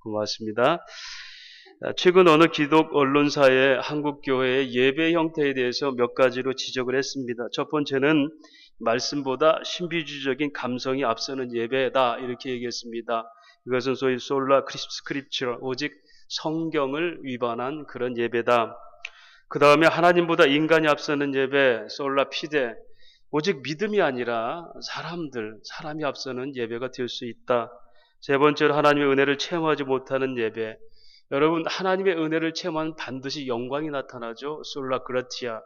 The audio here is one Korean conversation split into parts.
고맙습니다. 최근 어느 기독 언론사의 한국교회의 예배 형태에 대해서 몇 가지로 지적을 했습니다. 첫 번째는 말씀보다 신비주의적인 감성이 앞서는 예배다 이렇게 얘기했습니다. 이것은 소위 솔라 스크립처, 오직 성경을 위반한 그런 예배다. 그 다음에 하나님보다 인간이 앞서는 예배, 솔라 피데, 오직 믿음이 아니라 사람이 앞서는 예배가 될 수 있다. 세 번째로 하나님의 은혜를 체험하지 못하는 예배. 여러분, 하나님의 은혜를 체험하면 반드시 영광이 나타나죠. 솔라 그라티아.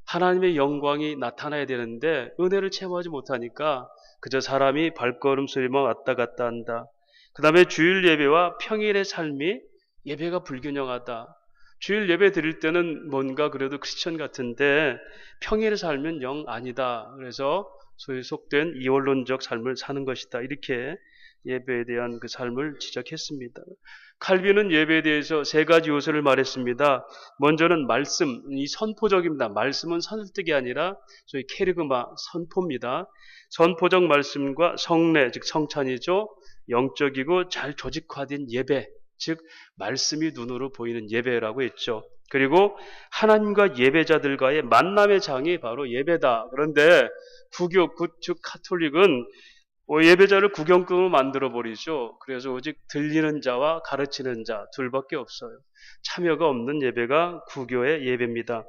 하나님의 영광이 나타나야 되는데 은혜를 체험하지 못하니까 그저 사람이 발걸음 소리만 왔다 갔다 한다. 그 다음에 주일 예배와 평일의 삶이 예배가 불균형하다. 주일 예배 드릴 때는 뭔가 그래도 크리스천 같은데 평일에 살면 영 아니다. 그래서 소위 속된 이원론적 삶을 사는 것이다. 이렇게 예배에 대한 그 삶을 지적했습니다. 칼빈은 예배에 대해서 세 가지 요소를 말했습니다. 먼저는 말씀, 이 선포적입니다. 말씀은 설득이 아니라 소위 케르그마, 선포입니다. 선포적 말씀과 성례, 즉 성찬이죠. 영적이고 잘 조직화된 예배, 즉 말씀이 눈으로 보이는 예배라고 했죠. 그리고 하나님과 예배자들과의 만남의 장이 바로 예배다. 그런데 즉 카톨릭은 예배자를 구경꾼으로 만들어버리죠. 그래서 오직 들리는 자와 가르치는 자 둘밖에 없어요. 참여가 없는 예배가 구교의 예배입니다.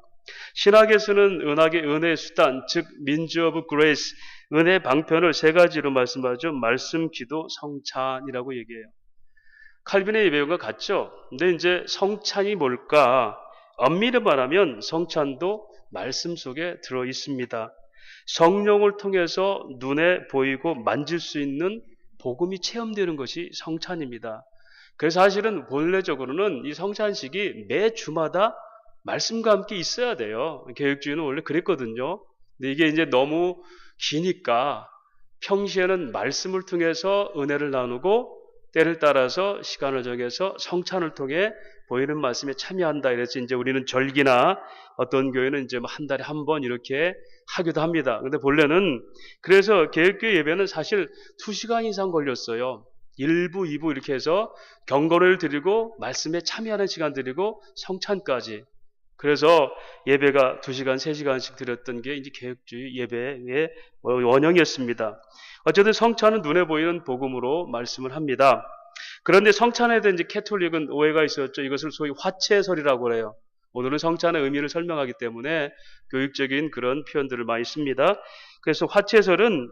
신학에서는 은혜의 수단, 즉 민주 오브 그레이스, 은혜 방편을 세 가지로 말씀하죠. 말씀, 기도, 성찬이라고 얘기해요. 칼빈의 예배와 같죠. 근데 이제 성찬이 뭘까? 엄밀히 말하면 성찬도 말씀 속에 들어 있습니다. 성령을 통해서 눈에 보이고 만질 수 있는 복음이 체험되는 것이 성찬입니다. 그래서 사실은 본래적으로는 이 성찬식이 매 주마다 말씀과 함께 있어야 돼요. 개혁주의는 원래 그랬거든요. 근데 이게 이제 너무 기니까 평시에는 말씀을 통해서 은혜를 나누고 때를 따라서 시간을 정해서 성찬을 통해 보이는 말씀에 참여한다. 이래서 이제 우리는 절기나 어떤 교회는 이제 한 달에 한 번 이렇게 하기도 합니다. 근데 본래는 그래서 개혁교회 예배는 사실 2시간 이상 걸렸어요. 1부, 2부 이렇게 해서 경건을 드리고 말씀에 참여하는 시간 드리고 성찬까지. 그래서 예배가 2시간, 3시간씩 드렸던 게 이제 개혁주의 예배의 원형이었습니다. 어쨌든 성찬은 눈에 보이는 복음으로 말씀을 합니다. 그런데 성찬에 대한 이제 캐톨릭은 오해가 있었죠. 이것을 소위 화채설이라고 그래요. 오늘은 성찬의 의미를 설명하기 때문에 교육적인 그런 표현들을 많이 씁니다. 그래서 화채설은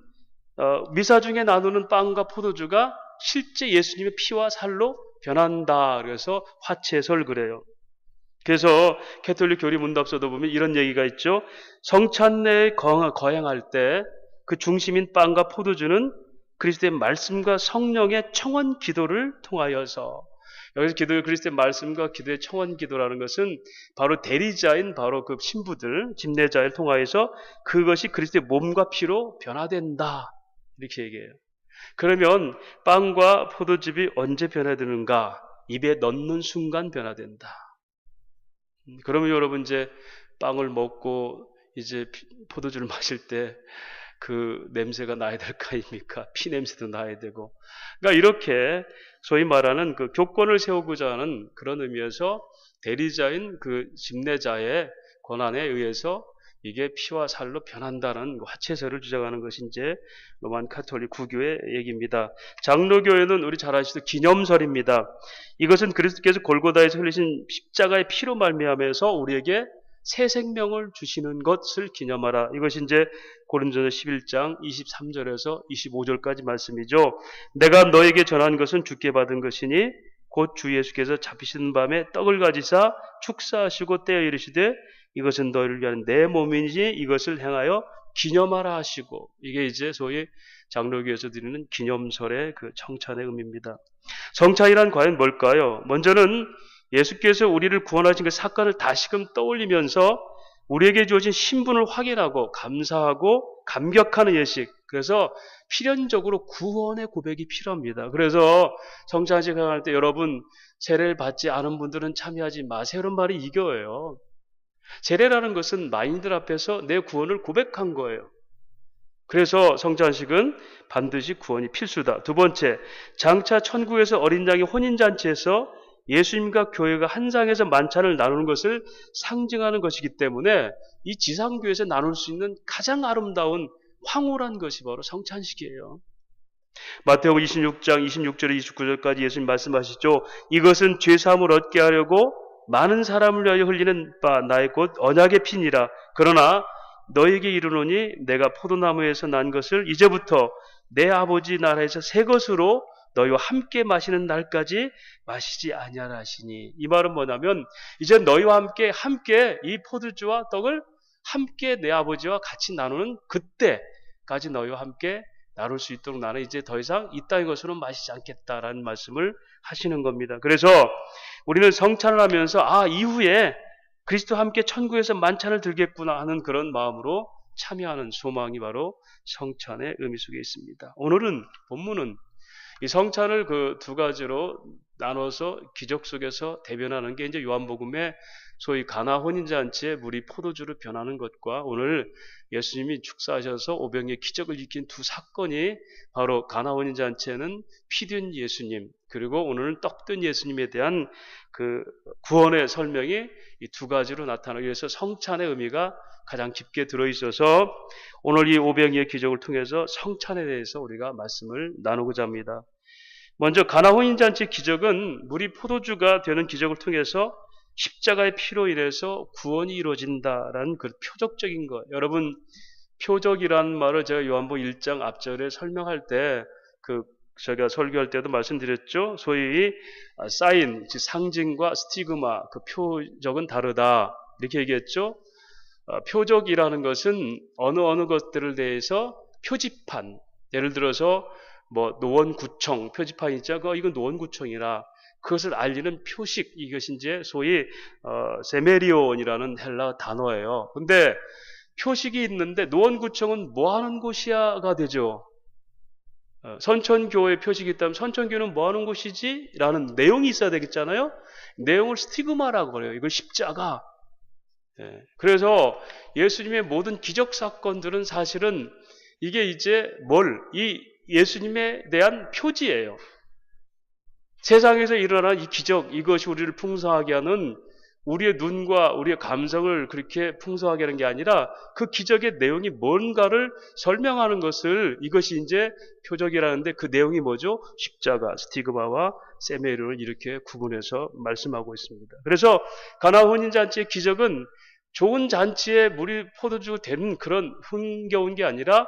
미사 중에 나누는 빵과 포도주가 실제 예수님의 피와 살로 변한다. 그래서 화채설 그래요. 그래서 캐톨릭 교리 문답서도 보면 이런 얘기가 있죠. 성찬 내에 거행할 때 그 중심인 빵과 포도주는 그리스도의 말씀과 성령의 청원 기도를 통하여서, 여기서 그리스도의 말씀과 기도의 청원 기도라는 것은 바로 대리자인 바로 그 신부들, 집례자를 통하여서 그것이 그리스도의 몸과 피로 변화된다. 이렇게 얘기해요. 그러면 빵과 포도즙이 언제 변화되는가? 입에 넣는 순간 변화된다. 그러면 여러분 이제 빵을 먹고 이제 포도주를 마실 때 그 냄새가 나야 될 거 아닙니까? 피 냄새도 나야 되고. 그러니까 이렇게 소위 말하는 그 교권을 세우고자 하는 그런 의미에서 대리자인 그 집례자의 권한에 의해서 이게 피와 살로 변한다는 화채설을 주장하는 것이 이제 로만 카톨릭 구교의 얘기입니다. 장로교회는 우리 잘 아시듯 기념설입니다. 이것은 그리스도께서 골고다에서 흘리신 십자가의 피로 말미암아서 우리에게 새 생명을 주시는 것을 기념하라. 이것이 이제 고린도서 11장 23절에서 25절까지 말씀이죠. 내가 너에게 전한 것은 주께 받은 것이니 곧 주 예수께서 잡히시는 밤에 떡을 가지사 축사하시고 떼어 이르시되 이것은 너희를 위한 내 몸이니 이것을 행하여 기념하라 하시고, 이게 이제 소위 장로교에서 드리는 기념설의 그 청찬의 의미입니다. 성찬이란 과연 뭘까요? 먼저는 예수께서 우리를 구원하신 그 사건을 다시금 떠올리면서 우리에게 주어진 신분을 확인하고 감사하고 감격하는 예식. 그래서 필연적으로 구원의 고백이 필요합니다. 그래서 성찬식 행할 때 여러분 세례를 받지 않은 분들은 참여하지 마세요. 이런 말이 이거예요. 세례라는 것은 마인들 앞에서 내 구원을 고백한 거예요. 그래서 성찬식은 반드시 구원이 필수다. 두 번째, 장차 천국에서 어린 양의 혼인잔치에서 예수님과 교회가 한 상에서 만찬을 나누는 것을 상징하는 것이기 때문에 이 지상교회에서 나눌 수 있는 가장 아름다운 황홀한 것이 바로 성찬식이에요. 마태복음 26장 26절에 29절까지 예수님 말씀하시죠. 이것은 죄사함을 얻게 하려고 많은 사람을 위하여 흘리는 바 나의 곧 언약의 피니라. 그러나 너에게 이르노니 내가 포도나무에서 난 것을 이제부터 내 아버지 나라에서 새 것으로 너희와 함께 마시는 날까지 마시지 아니하라 하시니. 이 말은 뭐냐면 이제 너희와 함께 이 포도주와 떡을 함께 내 아버지와 같이 나누는 그때까지 너희와 함께 나눌 수 있도록 나는 이제 더 이상 이 땅의 것으로 마시지 않겠다라는 말씀을 하시는 겁니다. 그래서 우리는 성찬을 하면서 이후에 그리스도와 함께 천국에서 만찬을 들겠구나 하는 그런 마음으로 참여하는 소망이 바로 성찬의 의미 속에 있습니다. 오늘은 본문은 이 성찬을 그 두 가지로 나눠서 기적 속에서 대변하는 게 이제 요한복음의 소위 가나 혼인잔치에 물이 포도주로 변하는 것과 오늘 예수님이 축사하셔서 오병이의 기적을 일으킨 두 사건이 바로 가나 혼인잔치에는 피든 예수님 그리고 오늘은 떡든 예수님에 대한 그 구원의 설명이 이 두 가지로 나타나기 위해서 성찬의 의미가 가장 깊게 들어있어서 오늘 이 오병이의 기적을 통해서 성찬에 대해서 우리가 말씀을 나누고자 합니다. 먼저 가나 혼인잔치 기적은 물이 포도주가 되는 기적을 통해서 십자가의 피로 인해서 구원이 이루어진다라는 그 표적적인 것. 여러분 표적이라는 말을 제가 요한복음 1장 앞절에 설명할 때 제가 설교할 때도 말씀드렸죠. 소위 사인, 즉 상징과 스티그마, 그 표적은 다르다 이렇게 얘기했죠. 표적이라는 것은 어느 것들을 대해서 표지판, 예를 들어서 뭐 노원구청 표지판 있죠. 이건 노원구청이라 그것을 알리는 표식, 이것이 이제 소위 세메리온이라는 헬라 단어예요. 근데 표식이 있는데 노원구청은 뭐 하는 곳이야가 되죠. 선천교회 표식이 있다면 선천교회는 뭐 하는 곳이지? 라는 내용이 있어야 되겠잖아요. 내용을 스티그마라고 그래요. 이걸 십자가. 그래서 예수님의 모든 기적 사건들은 사실은 이게 이제 이 예수님에 대한 표지예요. 세상에서 일어난 이 기적, 이것이 우리를 풍성하게 하는 우리의 눈과 우리의 감성을 그렇게 풍성하게 하는 게 아니라 그 기적의 내용이 뭔가를 설명하는 것을 이것이 이제 표적이라는데 그 내용이 뭐죠? 십자가, 스티그마와 세메리온을 이렇게 구분해서 말씀하고 있습니다. 그래서 가나 혼인잔치의 기적은 좋은 잔치에 물이 포도주 되는 그런 흥겨운 게 아니라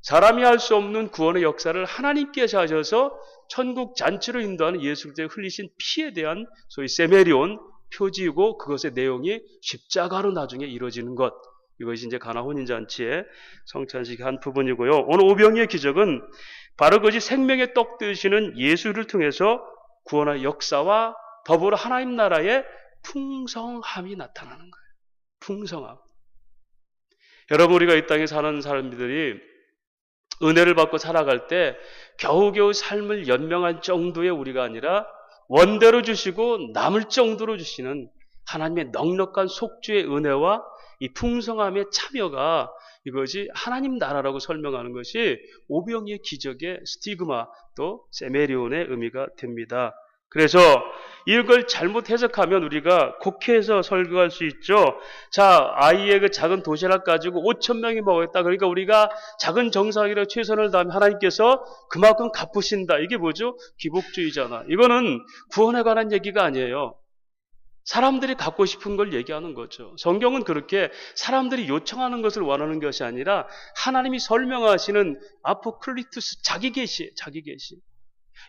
사람이 할 수 없는 구원의 역사를 하나님께서 하셔서 천국 잔치로 인도하는 예수 그리스도의 흘리신 피에 대한 소위 세메리온 표지이고 그것의 내용이 십자가로 나중에 이루어지는 것. 이것이 이제 가나 혼인잔치의 성찬식의 한 부분이고요. 오늘 오병이의 기적은 바로 그것이 생명의 떡 되시는 예수를 통해서 구원의 역사와 더불어 하나님 나라의 풍성함이 나타나는 거예요. 풍성함. 여러분 우리가 이 땅에 사는 사람들이 은혜를 받고 살아갈 때 겨우겨우 삶을 연명할 정도의 우리가 아니라 원대로 주시고 남을 정도로 주시는 하나님의 넉넉한 속주의 은혜와 이 풍성함의 참여가 이것이 하나님 나라라고 설명하는 것이 오병이의 기적의 스티그마 또 세메리온의 의미가 됩니다. 그래서 이걸 잘못 해석하면 우리가 곡해해서 설교할 수 있죠. 자, 아이의 그 작은 도시락 가지고 5,000명이 먹었다. 그러니까 우리가 작은 정성이라 최선을 다하면 하나님께서 그만큼 갚으신다. 이게 뭐죠? 기복주의잖아. 이거는 구원에 관한 얘기가 아니에요. 사람들이 갖고 싶은 걸 얘기하는 거죠. 성경은 그렇게 사람들이 요청하는 것을 원하는 것이 아니라 하나님이 설명하시는 아포클리투스 자기 계시.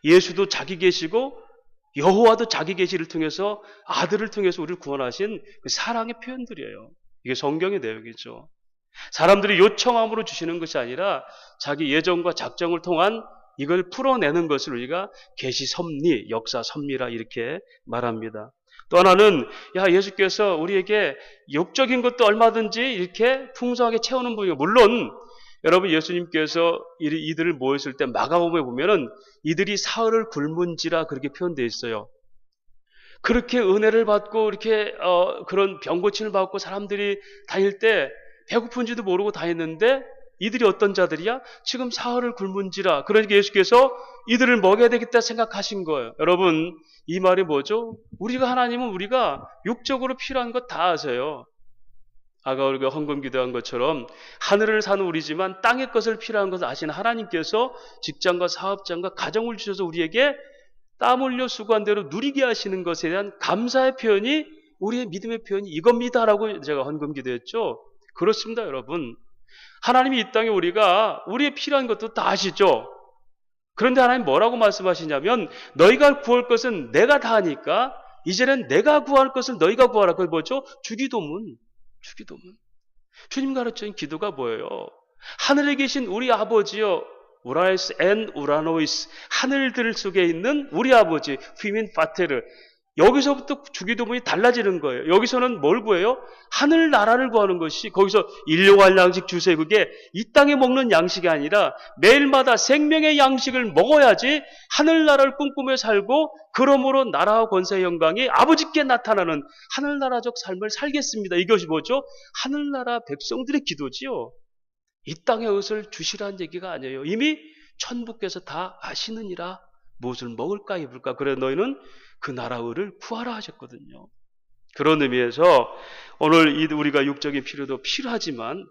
예수도 자기 계시고 여호와도 자기 계시를 통해서 아들을 통해서 우리를 구원하신 그 사랑의 표현들이에요. 이게 성경의 내용이죠. 사람들이 요청함으로 주시는 것이 아니라 자기 예정과 작정을 통한 이걸 풀어내는 것을 우리가 계시 섭리, 역사 섭리라 이렇게 말합니다. 또 하나는 예수께서 우리에게 욕적인 것도 얼마든지 이렇게 풍성하게 채우는 분이에요. 물론 여러분 예수님께서 이들을 모였을 때 마가복음에 보면은 이들이 사흘을 굶은지라 그렇게 표현되어 있어요. 그렇게 은혜를 받고 이렇게 그런 병고침을 받고 사람들이 다닐 때 배고픈지도 모르고 다녔는데 이들이 어떤 자들이야? 지금 사흘을 굶은지라. 그러니까 예수께서 이들을 먹여야 되겠다 생각하신 거예요. 여러분, 이 말이 뭐죠? 하나님은 우리가 육적으로 필요한 것 다 아세요. 아까 우리가 헌금 기도한 것처럼 하늘을 사는 우리지만 땅의 것을 필요한 것을 아시는 하나님께서 직장과 사업장과 가정을 주셔서 우리에게 땀 흘려 수고한 대로 누리게 하시는 것에 대한 감사의 표현이 우리의 믿음의 표현이 이겁니다라고 제가 헌금 기도했죠. 그렇습니다, 여러분. 하나님이 이 땅에 우리의 필요한 것도 다 아시죠. 그런데 하나님 뭐라고 말씀하시냐면 너희가 구할 것은 내가 다 하니까 이제는 내가 구할 것을 너희가 구하라. 그게 뭐죠? 주기도문. 주님 가르친 기도가 뭐예요? 하늘에 계신 우리 아버지여, 우라이스 앤 우라노이스, 하늘들 속에 있는 우리 아버지, 휘민 파테르. 여기서부터 주기도문이 달라지는 거예요. 여기서는 뭘 구해요? 하늘나라를 구하는 것이, 거기서 일용할 양식 주세요. 그게 이 땅에 먹는 양식이 아니라 매일마다 생명의 양식을 먹어야지 하늘나라를 꿈꾸며 살고, 그러므로 나라와 권세의 영광이 아버지께 나타나는 하늘나라적 삶을 살겠습니다. 이것이 뭐죠? 하늘나라 백성들의 기도지요. 이 땅의 것을 주시라는 얘기가 아니에요. 이미 천부께서 다 아시느니라. 무엇을 먹을까 입을까, 그래 너희는 그 나라를 구하라 하셨거든요. 그런 의미에서 오늘 우리가 육적인 필요도 필요하지만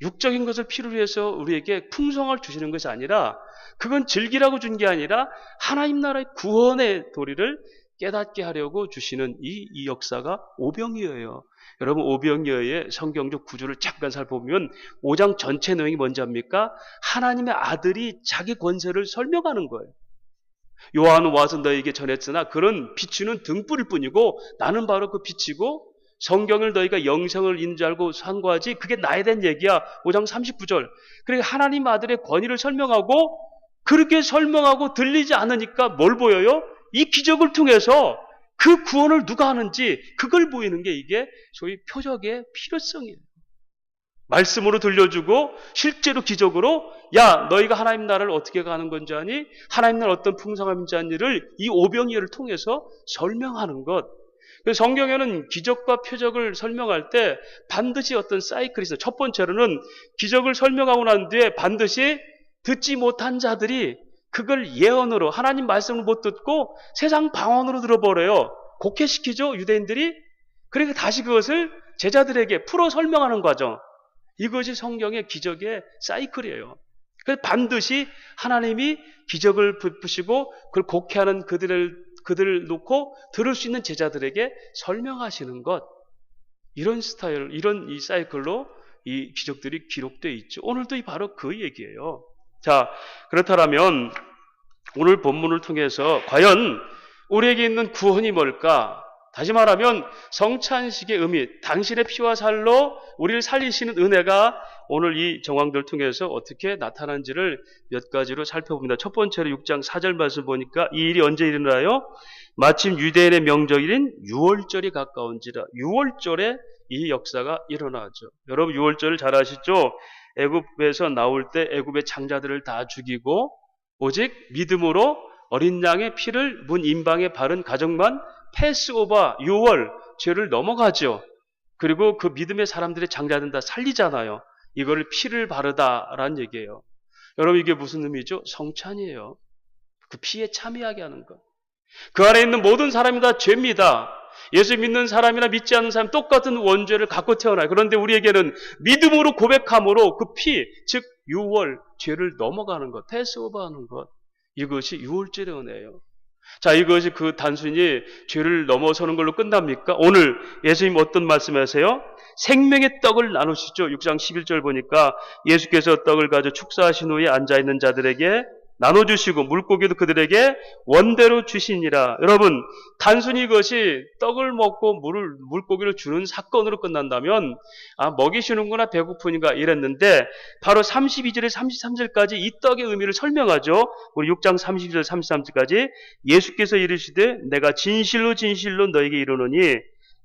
육적인 것을 필요로 해서 우리에게 풍성을 주시는 것이 아니라, 그건 즐기라고 준 게 아니라 하나님 나라의 구원의 도리를 깨닫게 하려고 주시는 이 역사가 오병이어예요. 여러분, 오병이어의 성경적 구조를 잠깐 살펴보면 5장 전체 내용이 뭔지 압니까? 하나님의 아들이 자기 권세를 설명하는 거예요. 요한은 와서 너희에게 전했으나 그런 비추는 등불일 뿐이고 나는 바로 그 빛이고, 성경을 너희가 영생을 있는 줄 알고 상고하지 그게 나에 대한 얘기야. 5장 39절. 그러니까 하나님 아들의 권위를 설명하고, 그렇게 설명하고 들리지 않으니까 뭘 보여요? 이 기적을 통해서 그 구원을 누가 하는지 그걸 보이는 게 이게 소위 표적의 필요성이에요. 말씀으로 들려주고 실제로 기적으로, 야 너희가 하나님 나라를 어떻게 가는 건지 아니? 하나님 나라 어떤 풍성함인지 아니를 이 오병이어를 통해서 설명하는 것. 성경에는 기적과 표적을 설명할 때 반드시 어떤 사이클이 있어요. 첫 번째로는 기적을 설명하고 난 뒤에 반드시 듣지 못한 자들이 그걸 예언으로, 하나님 말씀을 못 듣고 세상 방언으로 들어버려요. 곡해시키죠, 유대인들이. 그러니까 다시 그것을 제자들에게 풀어 설명하는 과정. 이것이 성경의 기적의 사이클이에요. 그래서 반드시 하나님이 기적을 베푸시고 그걸 곡해하는 그들을 놓고 들을 수 있는 제자들에게 설명하시는 것. 이런 스타일, 이런 이 사이클로 이 기적들이 기록되어 있죠. 오늘도 바로 그 얘기예요. 자, 그렇다면 오늘 본문을 통해서 과연 우리에게 있는 구원이 뭘까? 다시 말하면 성찬식의 의미, 당신의 피와 살로 우리를 살리시는 은혜가 오늘 이 정황들을 통해서 어떻게 나타난지를 몇 가지로 살펴봅니다. 첫 번째로 6장 4절 말씀 보니까 이 일이 언제 일어나요? 마침 유대인의 명절인 유월절이 가까운지라. 유월절에 이 역사가 일어나죠. 여러분, 유월절을 잘 아시죠? 애굽에서 나올 때 애굽의 장자들을 다 죽이고 오직 믿음으로 어린 양의 피를 문 임방에 바른 가정만 패스오버, 유월, 죄를 넘어가죠. 그리고 그 믿음의 사람들의 장자들은 다 살리잖아요. 이거를 피를 바르다라는 얘기예요. 여러분, 이게 무슨 의미죠? 성찬이에요. 그 피에 참여하게 하는 것. 그 안에 있는 모든 사람이 다 죄입니다. 예수 믿는 사람이나 믿지 않는 사람 똑같은 원죄를 갖고 태어나요. 그런데 우리에게는 믿음으로 고백함으로 그 피, 즉 유월, 죄를 넘어가는 것, 패스오버하는 것. 이것이 유월절의 은혜예요. 자, 이것이 그 단순히 죄를 넘어서는 걸로 끝납니까? 오늘 예수님 어떤 말씀하세요? 생명의 떡을 나누시죠. 6장 11절 보니까 예수께서 떡을 가져 축사하신 후에 앉아있는 자들에게 나눠주시고 물고기도 그들에게 원대로 주시니라. 여러분, 단순히 이것이 떡을 먹고 물고기를 주는 사건으로 끝난다면 먹이시는구나, 배고프니까 이랬는데 바로 32절에 33절까지 이 떡의 의미를 설명하죠. 우리 6장 32절 33절까지 예수께서 이르시되 내가 진실로 진실로 너에게 이르노니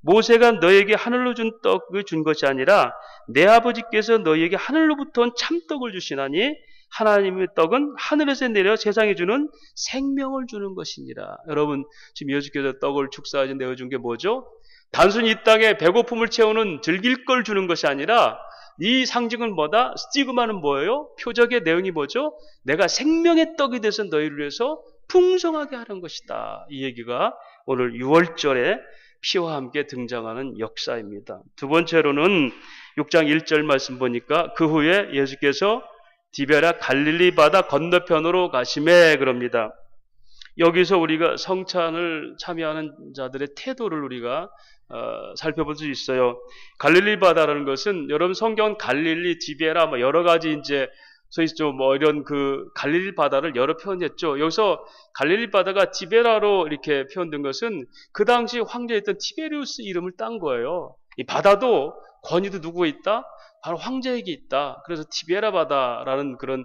모세가 너에게 하늘로 준 떡을 준 것이 아니라 내 아버지께서 너에게 하늘로부터 온 참떡을 주시나니 하나님의 떡은 하늘에서 내려 세상에 주는 생명을 주는 것이니라. 여러분, 지금 예수께서 떡을 축사하시 내어준 게 뭐죠? 단순히 이 땅에 배고픔을 채우는 즐길 걸 주는 것이 아니라 이 상징은 뭐다? 스티그마는 뭐예요? 표적의 내용이 뭐죠? 내가 생명의 떡이 돼서 너희를 위해서 풍성하게 하는 것이다. 이 얘기가 오늘 6월절에 피와 함께 등장하는 역사입니다. 두 번째로는 6장 1절 말씀 보니까 그 후에 예수께서 디베라 갈릴리 바다 건너편으로 가시매 그럽니다. 여기서 우리가 성찬을 참여하는 자들의 태도를 우리가 살펴볼 수 있어요. 갈릴리 바다라는 것은 여러분 성경 갈릴리, 디베라 뭐 여러 가지 이제 소위 좀 뭐 이런 그 갈릴리 바다를 여러 표현했죠. 여기서 갈릴리 바다가 디베라로 이렇게 표현된 것은 그 당시 황제였던 티베리우스 이름을 딴 거예요. 이 바다도 권위도 누구에 있다? 바로 황제에게 있다. 그래서 티베라 바다라는 그런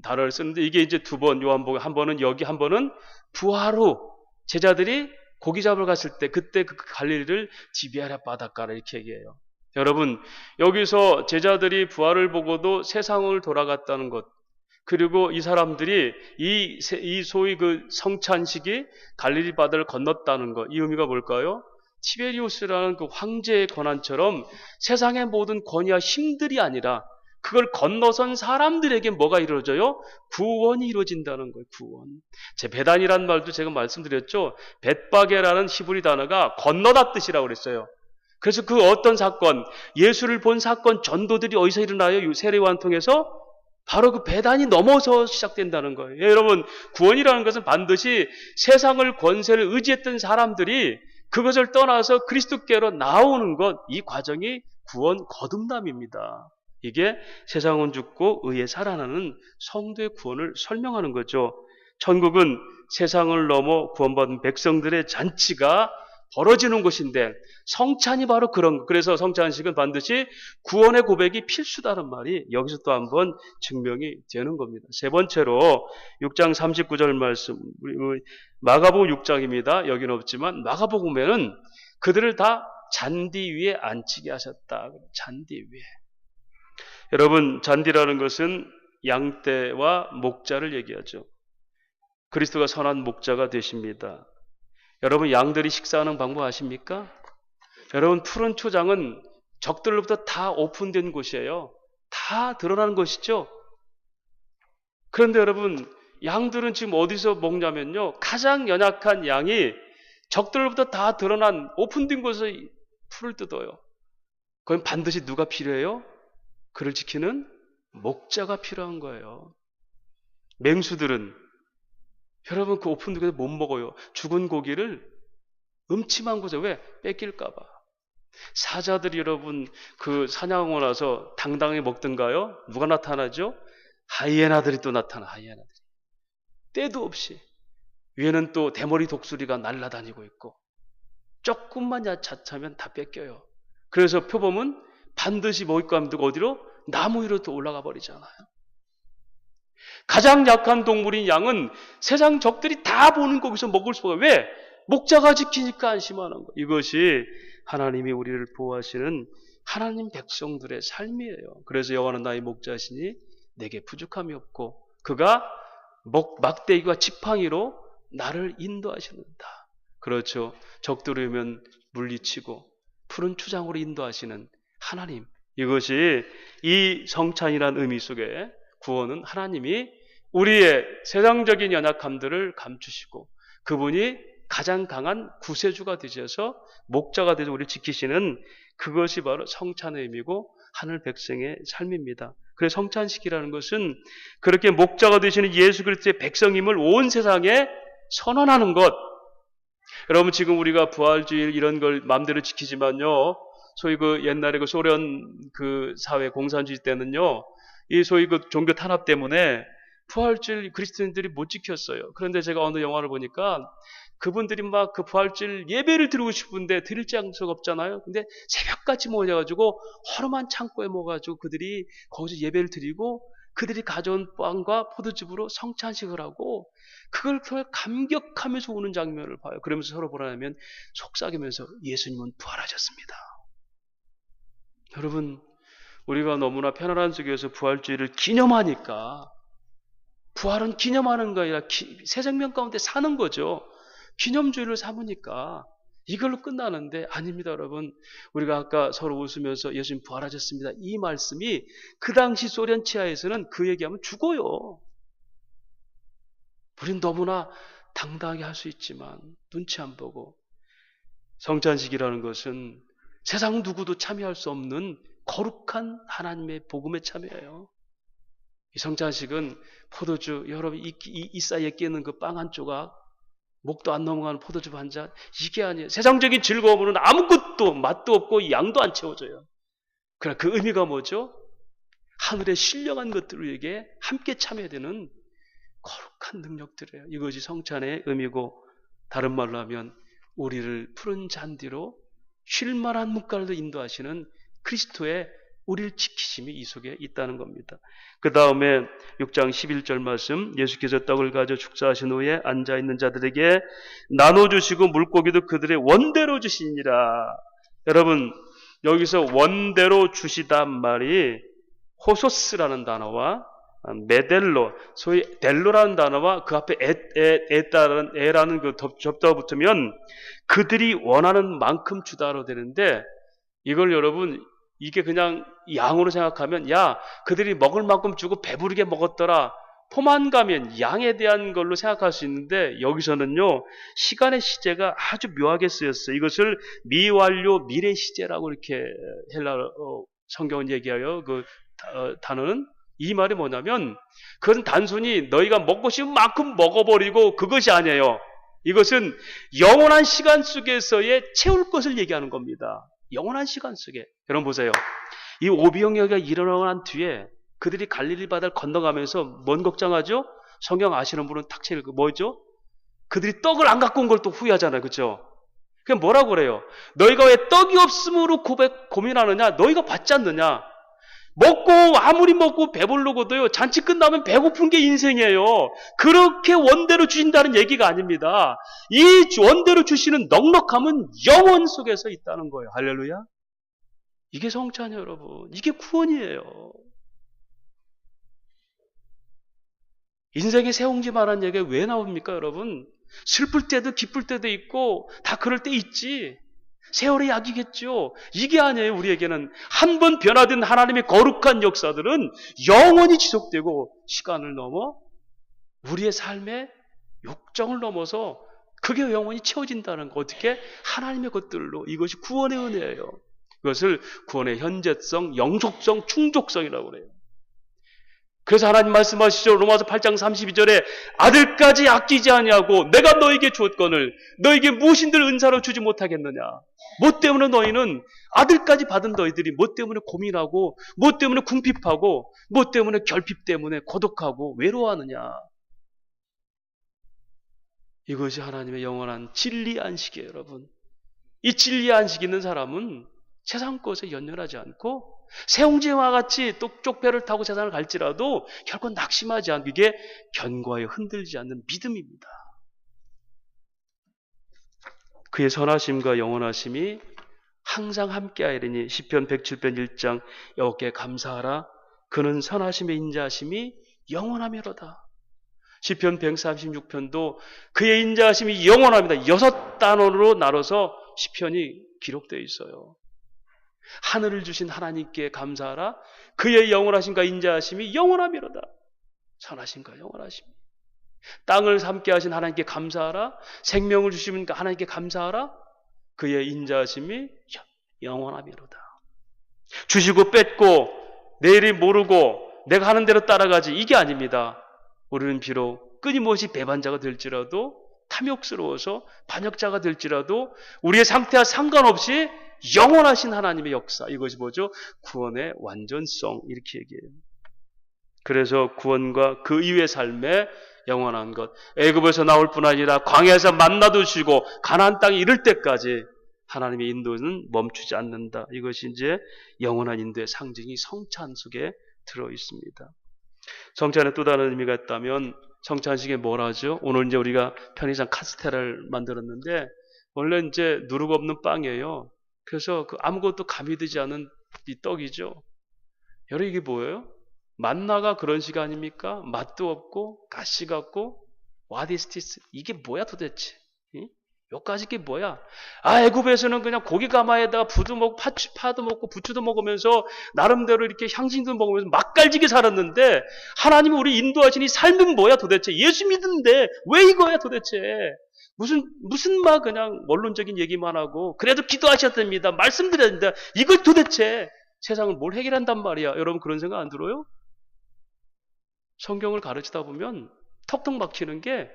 단어를 쓰는데 이게 이제 두 번 요한복음 한 번은 여기 한 번은 부활 후 제자들이 고기 잡으러 갔을 때 그때 그 갈릴리를 디베라 바닷가라 이렇게 얘기해요. 여러분 여기서 제자들이 부활을 보고도 세상을 돌아갔다는 것 그리고 이 사람들이 이 소위 그 성찬식이 갈릴리 바다를 건넜다는 것 이 의미가 뭘까요? 티베리우스라는 그 황제의 권한처럼 세상의 모든 권위와 힘들이 아니라 그걸 건너선 사람들에게 뭐가 이루어져요? 구원이 이루어진다는 거예요. 구원. 제 배단이라는 말도 제가 말씀드렸죠. 벳바게라는 히브리 단어가 건너다 뜻이라고 그랬어요. 그래서 그 어떤 사건, 예수를 본 사건 전도들이 어디서 일어나요? 세례요한 통해서 바로 그 배단이 넘어서 시작된다는 거예요. 여러분 구원이라는 것은 반드시 세상을 권세를 의지했던 사람들이 그것을 떠나서 그리스도께로 나오는 것, 이 과정이 구원 거듭남입니다. 이게 세상은 죽고 의에 살아나는 성도의 구원을 설명하는 거죠. 천국은 세상을 넘어 구원받은 백성들의 잔치가 벌어지는 곳인데 성찬이 바로 그런 것. 그래서 성찬식은 반드시 구원의 고백이 필수다는 말이 여기서 또 한번 증명이 되는 겁니다. 세 번째로 6장 39절 말씀 마가복음 6장입니다. 여기는 없지만 마가복음에는 그들을 다 잔디 위에 앉히게 하셨다. 잔디 위에. 여러분 잔디라는 것은 양떼와 목자를 얘기하죠. 그리스도가 선한 목자가 되십니다. 여러분 양들이 식사하는 방법 아십니까? 여러분 푸른 초장은 적들로부터 다 오픈된 곳이에요. 다 드러나는 것이죠. 그런데 여러분 양들은 지금 어디서 먹냐면요. 가장 연약한 양이 적들로부터 다 드러난 오픈된 곳에서 풀을 뜯어요. 그건 반드시 누가 필요해요? 그를 지키는 목자가 필요한 거예요. 맹수들은 여러분 그 오픈된 곳에서 못 먹어요. 죽은 고기를 음침한 곳에 왜? 뺏길까 봐. 사자들이 여러분 그 사냥하고 나서 당당히 먹던가요? 누가 나타나죠? 하이에나들이 또 나타나. 하이에나들이 때도 없이 위에는 또 대머리 독수리가 날아다니고 있고 조금만 자차면 다 뺏겨요. 그래서 표범은 반드시 먹을 거 하면 어디로? 나무 위로 또 올라가 버리잖아요. 가장 약한 동물인 양은 세상 적들이 다 보는 거기서 먹을 수가 왜? 목자가 지키니까 안심하는 거. 이것이 하나님이 우리를 보호하시는 하나님 백성들의 삶이에요. 그래서 여호와는 나의 목자시니 내게 부족함이 없고 그가 막대기와 지팡이로 나를 인도하시는다. 그렇죠. 적들이 오면 물리치고 푸른 초장으로 인도하시는 하나님. 이것이 이 성찬이라는 의미 속에 구원은 하나님이 우리의 세상적인 연약함들을 감추시고 그분이 가장 강한 구세주가 되셔서 목자가 되셔서 우리를 지키시는 그것이 바로 성찬의 의미고 하늘 백성의 삶입니다. 그래서 성찬식이라는 것은 그렇게 목자가 되시는 예수 그리스도의 백성임을 온 세상에 선언하는 것. 여러분 지금 우리가 부활주일 이런 걸 마음대로 지키지만요. 소위 그 옛날에 그 소련 그 사회 공산주의 때는요. 이 소위 그 종교 탄압 때문에 부활주일 그리스도인들이 못 지켰어요. 그런데 제가 어느 영화를 보니까 그분들이 막 그 부활주일 예배를 드리고 싶은데 드릴 장소가 없잖아요. 근데 새벽같이 모여가지고 허름한 창고에 모아가지고 그들이 거기서 예배를 드리고 그들이 가져온 빵과 포도즙으로 성찬식을 하고 그걸 감격하면서 우는 장면을 봐요. 그러면서 서로 보라면 속삭이면서 예수님은 부활하셨습니다. 여러분 우리가 너무나 편안한 속에서 부활주의를 기념하니까 부활은 기념하는 거 아니라 새 생명 가운데 사는 거죠. 기념주의를 삼으니까 이걸로 끝나는데 아닙니다, 여러분. 우리가 아까 서로 웃으면서 예수님 부활하셨습니다. 이 말씀이 그 당시 소련 치하에서는 그 얘기하면 죽어요. 우린 너무나 당당하게 할 수 있지만 눈치 안 보고, 성찬식이라는 것은 세상 누구도 참여할 수 없는 거룩한 하나님의 복음에 참여해요. 이 성찬식은 포도주, 여러분 이 사이에 끼는 그 빵 한 조각, 목도 안 넘어가는 포도주 한 잔, 이게 아니에요. 세상적인 즐거움으로는 아무것도 맛도 없고 양도 안 채워져요. 그러나 그 의미가 뭐죠? 하늘의 신령한 것들에게 함께 참여되는 거룩한 능력들이에요. 이것이 성찬의 의미고, 다른 말로 하면 우리를 푸른 잔디로 쉴만한 물가로 인도하시는 그리스도의 우리를 지키심이 이 속에 있다는 겁니다. 그 다음에 6장 11절 말씀, 예수께서 떡을 가져 축사하신 후에 앉아있는 자들에게 나눠주시고 물고기도 그들의 원대로 주시니라. 여러분, 여기서 원대로 주시단 말이 호소스라는 단어와 메델로, 소위 델로라는 단어와 그 앞에 에라는 그 접두가 붙으면 그들이 원하는 만큼 주다로 되는데, 이걸 여러분 이게 그냥 양으로 생각하면, 야, 그들이 먹을 만큼 주고 배부르게 먹었더라, 포만감인 양에 대한 걸로 생각할 수 있는데, 여기서는요 시간의 시제가 아주 묘하게 쓰였어요. 이것을 미완료 미래 시제라고 이렇게 헬라어 성경은 얘기하여 그 단어는, 이 말이 뭐냐면 그건 단순히 너희가 먹고 싶은 만큼 먹어버리고 그것이 아니에요. 이것은 영원한 시간 속에서의 채울 것을 얘기하는 겁니다. 영원한 시간 속에. 여러분 보세요. 이 오병이어가 일어나고 난 뒤에 그들이 갈릴리 바다를 건너가면서 뭔 걱정하죠? 성경 아시는 분은 탁 읽고 뭐죠? 그들이 떡을 안 갖고 온 걸 또 후회하잖아요. 그렇죠? 그럼 뭐라고 그래요? 너희가 왜 떡이 없음으로 고민하느냐? 너희가 받지 않느냐? 먹고 아무리 먹고 배부르고도요, 잔치 끝나면 배고픈 게 인생이에요. 그렇게 원대로 주신다는 얘기가 아닙니다. 이 원대로 주시는 넉넉함은 영원 속에서 있다는 거예요. 할렐루야. 이게 성찬이에요, 여러분. 이게 구원이에요. 인생의 새옹지만한 얘기가 왜 나옵니까, 여러분? 슬플 때도 기쁠 때도 있고 다 그럴 때 있지. 세월의 약이겠죠. 이게 아니에요. 우리에게는 한 번 변화된 하나님의 거룩한 역사들은 영원히 지속되고, 시간을 넘어 우리의 삶의 욕정을 넘어서 그게 영원히 채워진다는 거. 어떻게? 하나님의 것들로. 이것이 구원의 은혜예요. 그것을 구원의 현재성, 영속성, 충족성이라고 그래요. 그래서 하나님 말씀하시죠. 로마서 8장 32절에 아들까지 아끼지 아니하고 내가 너에게 주었거늘 너에게 무엇인들 은사로 주지 못하겠느냐. 뭐 때문에 너희는 아들까지 받은 너희들이 뭐 때문에 고민하고, 뭐 때문에 궁핍하고, 뭐 때문에 결핍 때문에 고독하고 외로워하느냐. 이것이 하나님의 영원한 진리 안식이에요, 여러분. 이 진리 안식 있는 사람은 세상 것에 연연하지 않고 새옹지와 같이 쪽배를 타고 세상을 갈지라도 결코 낙심하지 않고, 이게 견고하여 흔들리지 않는 믿음입니다. 그의 선하심과 영원하심이 항상 함께하리니 시편 107편 1장 여호와께 감사하라. 그는 선하심의 인자하심이 영원하미로다. 시편 136편도 그의 인자하심이 영원합니다. 6단원으로 나눠서 시편이 기록되어 있어요. 하늘을 주신 하나님께 감사하라. 그의 영원하심과 인자하심이 영원하미로다. 선하심과 영원하심. 땅을 함께 하신 하나님께 감사하라. 생명을 주시는 하나님께 감사하라. 그의 인자하심이 영원하미로다. 주시고 뺏고 내일이 모르고 내가 하는 대로 따라가지, 이게 아닙니다. 우리는 비록 끊임없이 배반자가 될지라도, 탐욕스러워서 반역자가 될지라도 우리의 상태와 상관없이 영원하신 하나님의 역사, 이것이 뭐죠? 구원의 완전성, 이렇게 얘기해요. 그래서 구원과 그 이후의 삶의 영원한 것, 애굽에서 나올 뿐 아니라 광야에서 만나도 주시고 가나안 땅에 이를 때까지 하나님의 인도는 멈추지 않는다. 이것이 이제 영원한 인도의 상징이 성찬 속에 들어 있습니다. 성찬에 또 다른 의미가 있다면, 성찬식에 뭘 하죠? 오늘 이제 우리가 편의상 카스테라를 만들었는데, 원래 이제 누룩 없는 빵이에요. 그래서 그 아무것도 가미되지 않은 이 떡이죠. 여러분, 이게 뭐예요? 만나가 그런 식 아닙니까? 맛도 없고 가시 같고, what is this? 이게 뭐야 도대체? 요까지 게 뭐야? 애굽에서는 그냥 고기 가마에다가 부도 먹고 파도 먹고 부추도 먹으면서 나름대로 이렇게 향신도 먹으면서 맛깔지게 살았는데 하나님이 우리 인도하시니 삶은 뭐야 도대체? 예수 믿는데 왜 이거야 도대체? 무슨 막 그냥 원론적인 얘기만 하고 그래도 기도하셔야 됩니다. 말씀드려야 됩니다. 이걸 도대체 세상은 뭘 해결한단 말이야? 여러분 그런 생각 안 들어요? 성경을 가르치다 보면 턱턱 막히는 게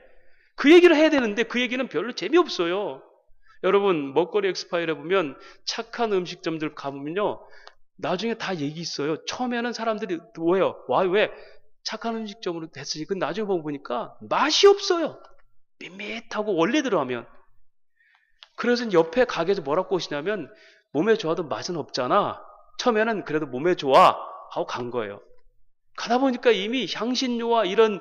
그 얘기를 해야 되는데 그 얘기는 별로 재미없어요. 여러분 먹거리 엑스파일에 보면 착한 음식점들 가보면요. 나중에 다 얘기 있어요. 처음에는 사람들이 왜요? 왜? 착한 음식점으로 됐으니 그 나중에 보니까 맛이 없어요. 밋밋하고 원래 들어가면. 그래서 옆에 가게에서 뭐라고 하시냐면 몸에 좋아도 맛은 없잖아. 처음에는 그래도 몸에 좋아 하고 간 거예요. 가다 보니까 이미 향신료와 이런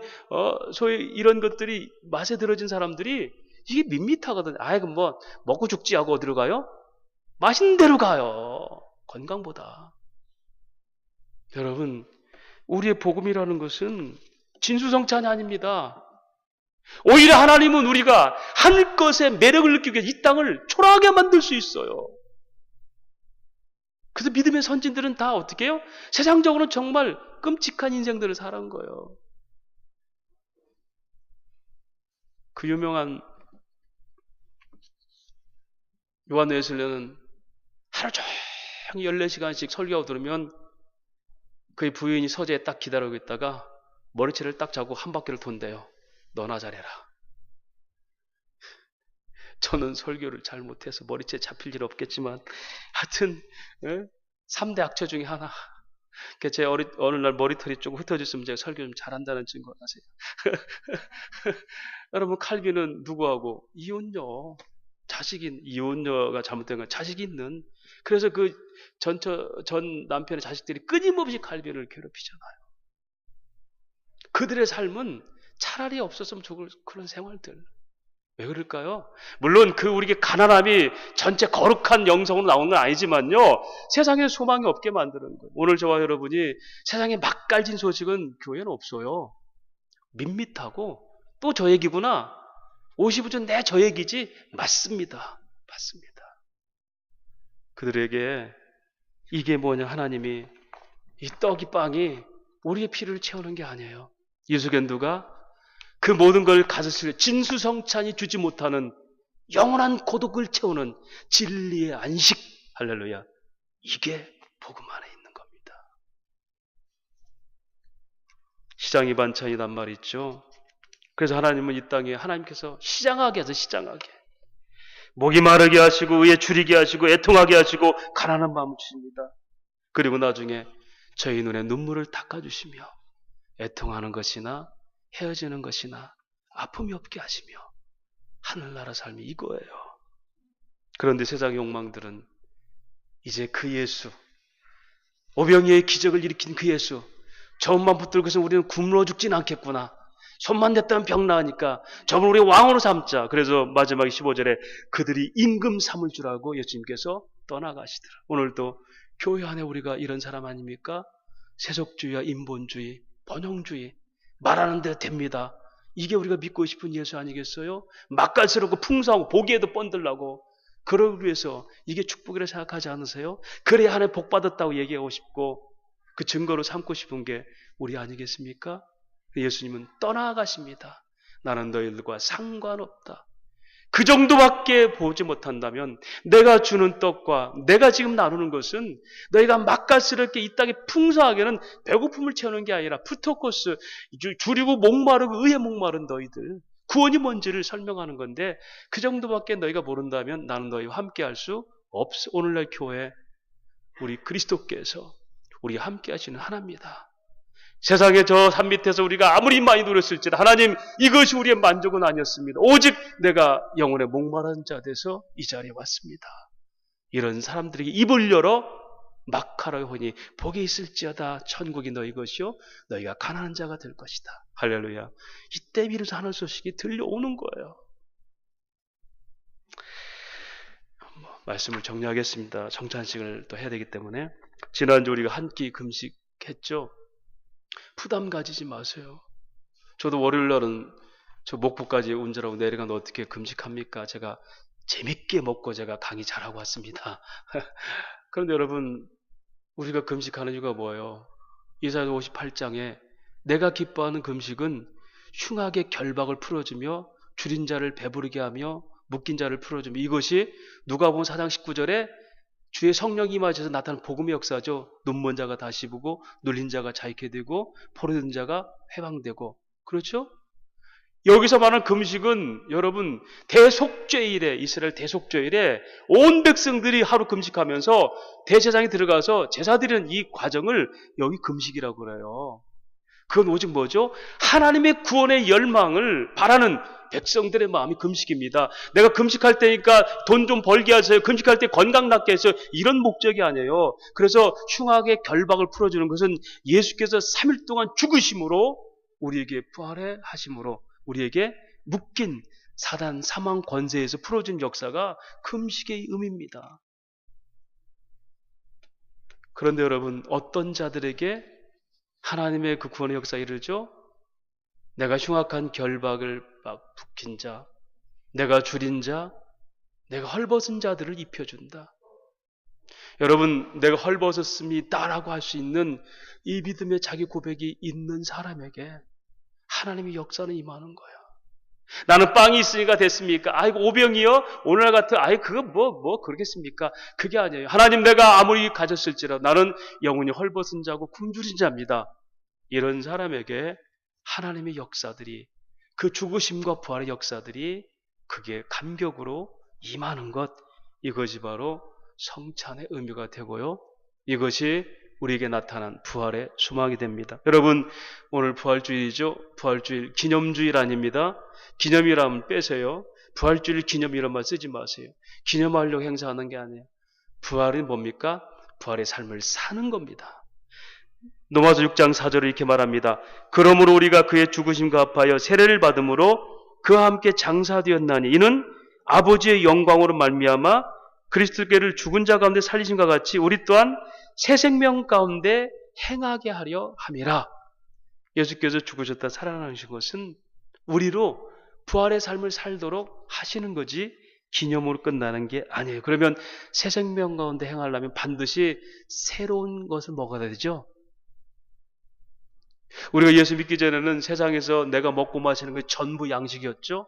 소위 이런 것들이 맛에 들어진 사람들이 이게 밋밋하거든. 그럼 뭐 먹고 죽지 하고 어디로 가요? 맛있는 데로 가요. 건강보다. 여러분, 우리의 복음이라는 것은 진수성찬이 아닙니다. 오히려 하나님은 우리가 한 것의 매력을 느끼기 위해 이 땅을 초라하게 만들 수 있어요. 그래서 믿음의 선진들은 다 어떻게 해요? 세상적으로는 정말 끔찍한 인생들을 살은 거예요. 그 유명한 요한 웨슬레는 하루 종일 14시간씩 설교하고 들으면 그의 부인이 서재에 딱 기다리고 있다가 머리채를 딱 잡고 한 바퀴를 돈대요. 너나 잘해라. 저는 설교를 잘 못해서 머리채 잡힐 일 없겠지만 하여튼 3대 악처 중에 하나. 제 어느 날 머리털이 조금 흩어졌으면 제가 설교 좀 잘한다는 증거 아세요? 여러분 칼빈은 누구하고? 이혼녀. 자식인 이혼녀가 잘못된 건 자식이 있는. 그래서 그 전 남편의 자식들이 끊임없이 칼빈을 괴롭히잖아요. 그들의 삶은 차라리 없었으면 좋을 그런 생활들. 왜 그럴까요? 물론 우리게 가난함이 전체 거룩한 영성으로 나온 건 아니지만요. 세상에 소망이 없게 만드는 거예요. 오늘 저와 여러분이 세상에 맛깔진 소식은 교회는 없어요. 밋밋하고 또 저 얘기구나. 50은 내 저 얘기지? 맞습니다. 맞습니다. 그들에게 이게 뭐냐 하나님이 이 떡이 빵이 우리의 피를 채우는 게 아니에요. 예수견두가 그 모든 걸 가졌을 진수성찬이 주지 못하는 영원한 고독을 채우는 진리의 안식. 할렐루야. 이게 복음 안에 있는 겁니다. 시장이 반찬이란 말이 있죠. 그래서 하나님은 이 땅에 하나님께서 시장하게 해서 시장하게. 목이 마르게 하시고 의에 줄이게 하시고 애통하게 하시고 가난한 마음을 주십니다. 그리고 나중에 저희 눈에 눈물을 닦아주시며 애통하는 것이나 헤어지는 것이나 아픔이 없게 하시며 하늘나라 삶이 이거예요. 그런데 세상의 욕망들은 이제 그 예수, 오병이의 기적을 일으킨 그 예수, 저음만 붙들고 해서 우리는 굶어 죽진 않겠구나. 손만 댔다면 병 나으니까 저분 우리 왕으로 삼자. 그래서 마지막 15절에 그들이 임금 삼을 줄 알고 예수님께서 떠나가시더라. 오늘도 교회 안에 우리가 이런 사람 아닙니까? 세속주의와 인본주의, 번영주의 말하는 대로 됩니다. 이게 우리가 믿고 싶은 예수 아니겠어요? 맛깔스럽고 풍성하고 보기에도 뻔들라고. 그러기 위해서 이게 축복이라 생각하지 않으세요? 그래야 하나님 복 받았다고 얘기하고 싶고 그 증거로 삼고 싶은 게 우리 아니겠습니까? 예수님은 떠나가십니다. 나는 너희들과 상관없다. 그 정도밖에 보지 못한다면 내가 주는 떡과 내가 지금 나누는 것은 너희가 맛깔스럽게 이 땅에 풍성하게는 배고픔을 채우는 게 아니라 푸토코스 줄이고 목마르고 의에 목마른 너희들 구원이 뭔지를 설명하는 건데 그 정도밖에 너희가 모른다면 나는 너희와 함께 할 수 없어. 오늘날 교회 우리 그리스도께서 우리와 함께 하시는 하나입니다. 세상의 저 산 밑에서 우리가 아무리 많이 누렸을지라도 하나님 이것이 우리의 만족은 아니었습니다. 오직 내가 영혼의 목마른 자 돼서 이 자리에 왔습니다. 이런 사람들에게 입을 열어 막하라오니 복이 있을지어다 천국이 너희 것이요 너희가 가난한 자가 될 것이다. 할렐루야. 이때 비로소 하늘 소식이 들려오는 거예요. 말씀을 정리하겠습니다. 성찬식을 또 해야 되기 때문에 지난주 우리가 한 끼 금식했죠. 부담 가지지 마세요. 저도 월요일 날은 저 목포까지 운전하고 내려가는데 어떻게 금식합니까? 제가 재밌게 먹고 제가 강의 잘하고 왔습니다. 그런데 여러분, 우리가 금식하는 이유가 뭐예요? 이사야 58장에 내가 기뻐하는 금식은 흉악의 결박을 풀어주며 줄인 자를 배부르게 하며 묶인 자를 풀어주며, 이것이 누가복음 4장 19절에 주의 성령이 임하셔서 나타난 복음의 역사죠. 눈먼 자가 다시 보고 눌린 자가 자유케 되고 포로된 자가 해방되고. 그렇죠? 여기서 말하는 금식은 여러분 대속죄일에, 이스라엘 대속죄일에 온 백성들이 하루 금식하면서 대제사장이 들어가서 제사 드리는 이 과정을 여기 금식이라고 그래요. 그건 오직 뭐죠? 하나님의 구원의 열망을 바라는 백성들의 마음이 금식입니다. 내가 금식할 때니까 돈 좀 벌게 하세요. 금식할 때 건강 낫게 해서 이런 목적이 아니에요. 그래서 흉악의 결박을 풀어주는 것은 예수께서 3일 동안 죽으심으로 우리에게 부활의 하심으로 우리에게 묶인 사단 사망 권세에서 풀어준 역사가 금식의 의미입니다. 그런데 여러분, 어떤 자들에게 하나님의 그 구원의 역사에 이르죠? 내가 흉악한 결박을 막 묶인 자, 내가 줄인 자, 내가 헐벗은 자들을 입혀준다. 여러분, 내가 헐벗었습니다라고 할 수 있는 이 믿음의 자기 고백이 있는 사람에게 하나님의 역사는 임하는 거야. 나는 빵이 있으니까 됐습니까? 아이고, 오병이요? 오늘 같은, 그거 뭐 그러겠습니까? 그게 아니에요. 하나님, 내가 아무리 가졌을지라도 나는 영원히 헐벗은 자고 굶주린 자입니다. 이런 사람에게 하나님의 역사들이, 그 죽으심과 부활의 역사들이 그게 감격으로 임하는 것, 이것이 바로 성찬의 의미가 되고요. 이것이 우리에게 나타난 부활의 소망이 됩니다. 여러분, 오늘 부활주일이죠. 부활주일, 기념주일 아닙니다. 기념이라면 빼세요. 부활주일 기념이란 말 쓰지 마세요. 기념하려고 행사하는 게 아니에요. 부활이 뭡니까? 부활의 삶을 사는 겁니다. 로마서 6장 4절을 이렇게 말합니다. 그러므로 우리가 그의 죽으심과 합하여 세례를 받음으로 그와 함께 장사되었나니 이는 아버지의 영광으로 말미암아 그리스도께를 죽은 자 가운데 살리심과 같이 우리 또한 새 생명 가운데 행하게 하려 함이라. 예수께서 죽으셨다 살아나신 것은 우리로 부활의 삶을 살도록 하시는 거지 기념으로 끝나는 게 아니에요. 그러면 새 생명 가운데 행하려면 반드시 새로운 것을 먹어야 되죠. 우리가 예수 믿기 전에는 세상에서 내가 먹고 마시는 게 전부 양식이었죠.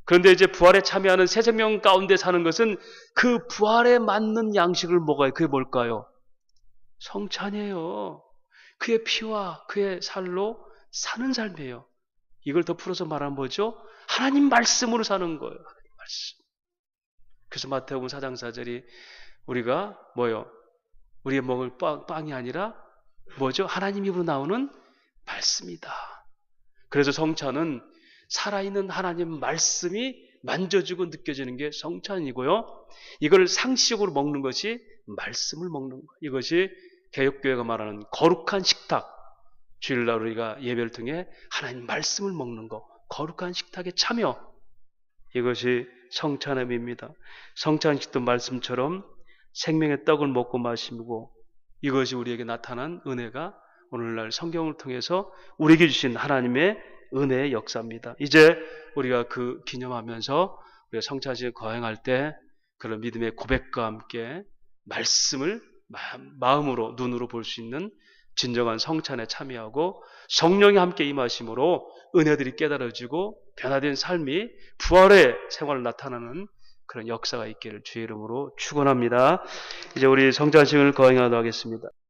그런데 이제 부활에 참여하는 새 생명 가운데 사는 것은 그 부활에 맞는 양식을 먹어요. 그게 뭘까요? 성찬이에요. 그의 피와 그의 살로 사는 삶이에요. 이걸 더 풀어서 말하면 뭐죠? 하나님 말씀으로 사는 거예요. 하나님 말씀. 그래서 마태복음 4장 4절이 우리가 뭐요? 우리의 먹을 빵이 아니라 뭐죠? 하나님 입으로 나오는 말씀이다. 그래서 성찬은 살아있는 하나님 말씀이 만져지고 느껴지는 게 성찬이고요. 이걸 상식으로 먹는 것이 말씀을 먹는 것. 이것이 개혁교회가 말하는 거룩한 식탁. 주일날 우리가 예배를 통해 하나님 말씀을 먹는 것. 거룩한 식탁에 참여. 이것이 성찬의 의미입니다. 성찬식도 말씀처럼 생명의 떡을 먹고 마시고 이것이 우리에게 나타난 은혜가 오늘날 성경을 통해서 우리에게 주신 하나님의 은혜의 역사입니다. 이제 우리가 그 기념하면서 우리가 성찬식을 거행할 때 그런 믿음의 고백과 함께 말씀을 마음으로 눈으로 볼 수 있는 진정한 성찬에 참여하고 성령이 함께 임하심으로 은혜들이 깨달아지고 변화된 삶이 부활의 생활을 나타나는 그런 역사가 있기를 주의 이름으로 축원합니다. 이제 우리 성찬식을 거행하도록 하겠습니다.